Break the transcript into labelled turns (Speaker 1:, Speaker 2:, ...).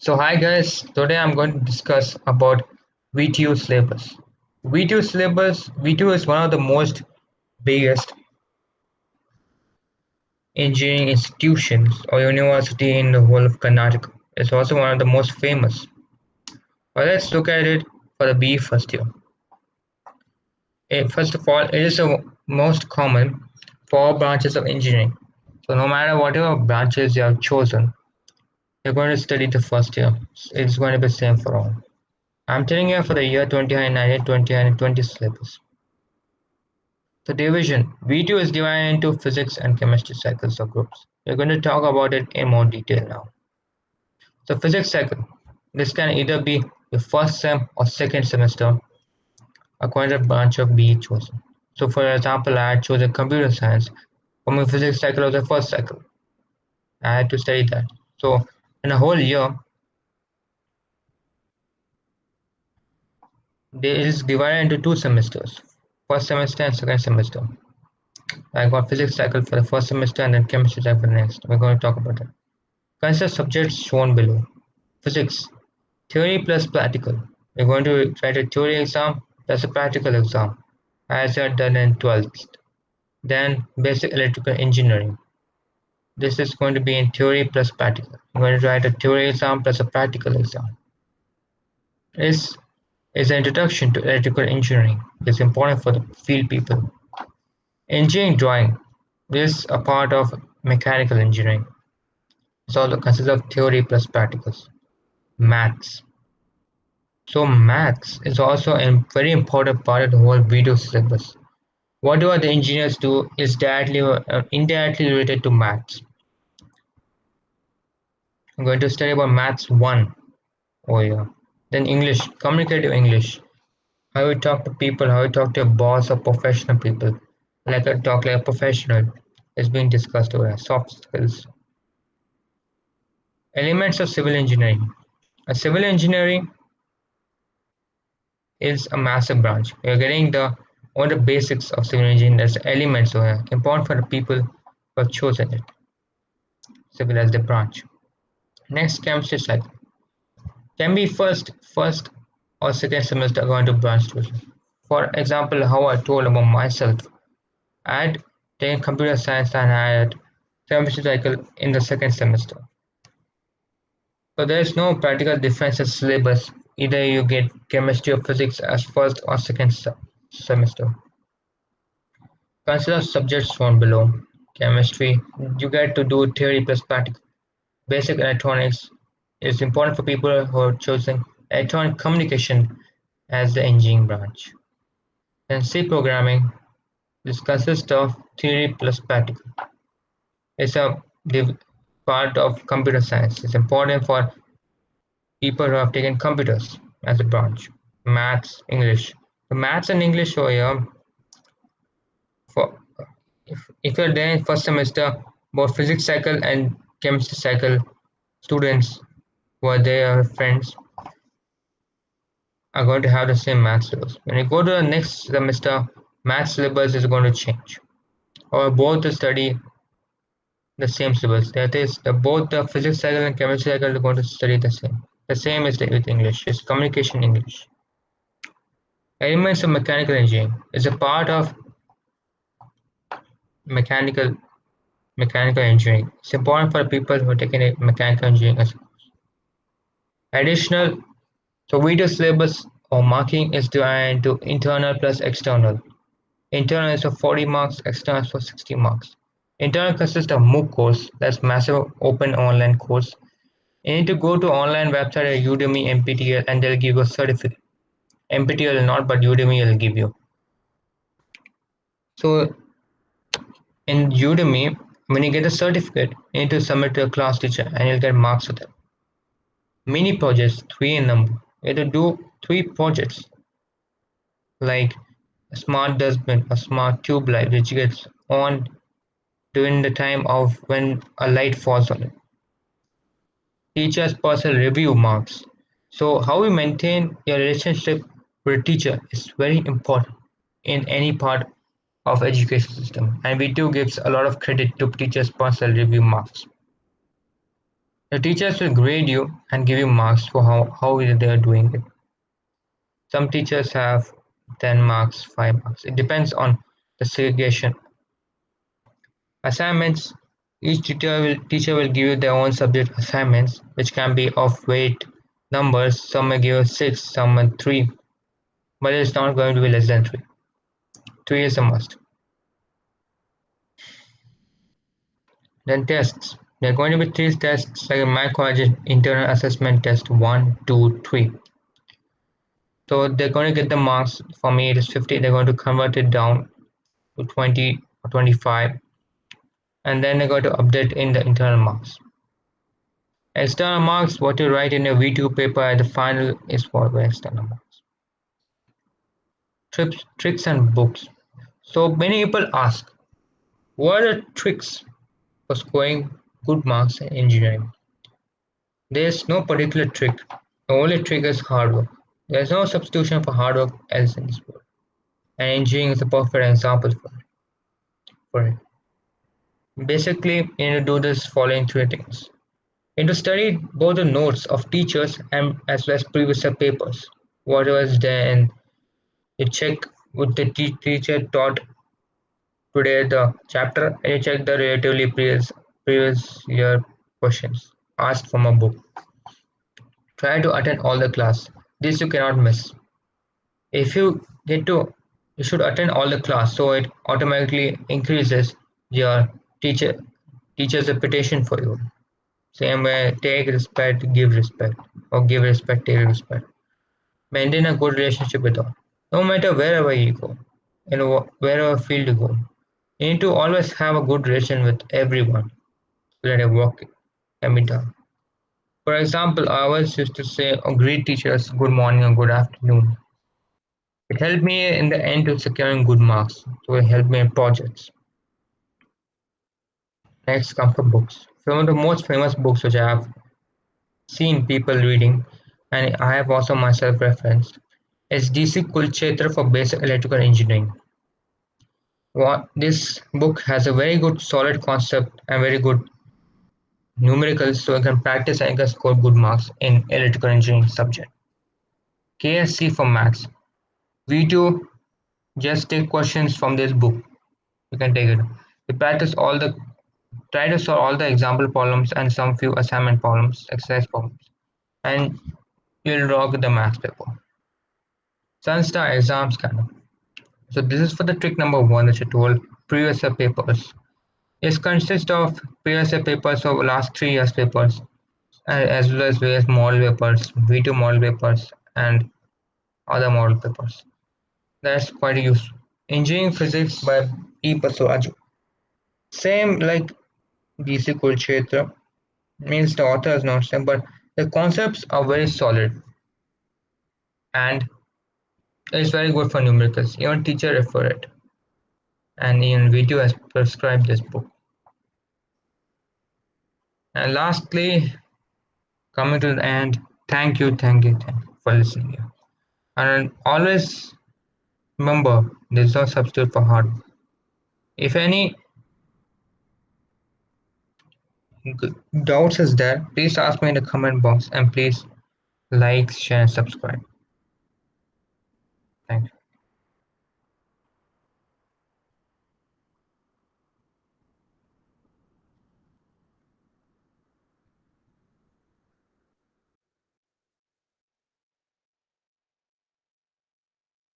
Speaker 1: So hi guys, today I'm going to discuss about VTU syllabus. VTU is one of the most biggest engineering institutions or university in the whole of Karnataka. It's also one of the most famous. But let's look at it for the B first year. First of all, it is the most common for branches of engineering. So no matter whatever branches you have chosen, you're going to study the first year. It's going to be the same for all. I'm telling you for the year 2019, 20 and 20 syllabus. The division V2 is divided into physics and chemistry cycles or groups. We're going to talk about it in more detail now. So physics cycle. This can either be your first sem or second semester according to the branch of BE chosen. So for example, I had chosen computer science. For my physics cycle was the first cycle. I had to study that. So in a whole year, it is divided into two semesters. First semester and second semester. I got physics cycle for the first semester and then chemistry cycle for the next. We're going to talk about it. Consider subjects shown below. Physics, theory plus practical. We're going to write a theory exam plus a practical exam, as I had done in 12th. Then basic electrical engineering. This is going to be in theory plus practical. I'm going to write a theory exam plus a practical exam. This is an introduction to electrical engineering. It's important for the field people. Engineering drawing. This is a part of mechanical engineering. It also consists of theory plus practicals. Maths. So maths is also a very important part of the whole video syllabus. Whatever the engineers do is directly or indirectly related to maths. I'm going to study about maths 1 over here. Then English, communicative English. How you talk to people, how you talk to your boss or professional people. Like I talk like a professional is being discussed over here. Soft skills. Elements of civil engineering. A civil engineering is a massive branch. We are getting the all the basics of civil engineering as elements over important for the people who have chosen it. Civil as the branch. Next, chemistry cycle. Can be first or second semester going to branch tuition. For example, how I told about myself, I had taken computer science and I had chemistry cycle in the second semester. So there is no practical difference in syllabus. Either you get chemistry or physics as first or second semester. Consider subjects shown below. Chemistry, you get to do theory plus practical. Basic electronics is important for people who are choosing electronic communication as the engineering branch. Then C programming, this consists of theory plus practical. It's a part of computer science. It's important for people who have taken computers as a branch. Maths, English. The maths and English over here for if you're there in first semester, both physics cycle and chemistry cycle students who are there friends are going to have the same math syllabus. When you go to the next semester, math syllabus is going to change. Or both to study the same syllabus. That is, both the physics cycle and chemistry cycle are going to study the same. The same is with English. It's communication English. Elements of mechanical engineering is a part of mechanical mechanical engineering. It's important for people who are taking a mechanical engineering as additional. So video syllabus or marking is divided into internal plus external. Internal is for 40 marks, external is for 60 marks. Internal consists of MOOC course, that's massive open online course. You need to go to online website like Udemy, NPTEL, and they'll give you a certificate. NPTEL will not, but Udemy will give you. So in Udemy, when you get the certificate, you need to submit to a class teacher and you'll get marks for that. Mini projects, 3 in number. You have to do 3 projects like a smart dustbin, a smart tube light, which gets on during the time of when a light falls on it. Teacher's personal review marks. So how you maintain your relationship with a teacher is very important in any part of education system, and we do gives a lot of credit to teachers' personal review marks. The teachers will grade you and give you marks for how they are doing it. Some teachers have 10 marks, 5 marks. It depends on the segregation. Assignments. Each teacher will give you their own subject assignments, which can be of weight numbers. Some may give you 6, some may 3, but it's not going to be less than 3. 3 is a must. Then tests. There are going to be 3 tests like my college internal assessment test 1, 2, 3. So they're going to get the marks. For me, it is 50. They're going to convert it down to 20 or 25, and then they're going to update in the internal marks. External marks, what you write in your V2 paper at the final is for the external marks. Tips, tricks, and books. So many people ask, what are the tricks for scoring good marks in engineering? There's no particular trick. The only trick is hard work. There's no substitution for hard work else in this world. And engineering is a perfect example for it. Basically, you need to do this following 3 things. You need to study both the notes of teachers and as well as previous papers. Whatever is there, and you check what the teacher taught today the chapter, and you check the relatively previous year questions asked from a book. Try to attend all the class. This you cannot miss. If you get to, you should attend all the class so it automatically increases your teacher teacher's reputation for you. Same way, take respect, give respect, or give respect, take respect. Maintain a good relationship with all. No matter wherever you go, wherever field you go, you need to always have a good relation with everyone so that your work can be done. For example, I always used to say, oh, greet teachers, good morning or good afternoon. It helped me in the end to securing good marks, so it helped me in projects. Next comes the books. Some of the most famous books which I have seen people reading, and I have also myself referenced, is DC Kulchetra for Basic Electrical Engineering. This book has a very good solid concept and very good numericals so you can practice and you can score good marks in electrical engineering subject. KSC for maths. V2, just take questions from this book. You can take it. You practice try to solve all the example problems and some few assignment problems, exercise problems, and you'll rock the maths paper. Sunstar exam scanner. So this is for the trick number 1 that you told, previous year papers. It consists of previous year papers of last 3 years papers, as well as various model papers, V2 model papers, and other model papers. That's quite useful. Engineering Physics by E. Basuraju. Same like DC Kulchetra, means the author is not same, but the concepts are very solid and it's very good for numericals. Even teacher refer it, and even V2 has prescribed this book. And lastly, coming to the end, thank you for listening here. And always remember, there's no substitute for hard work. If any doubts is there, please ask me in the comment box and please like, share, and subscribe.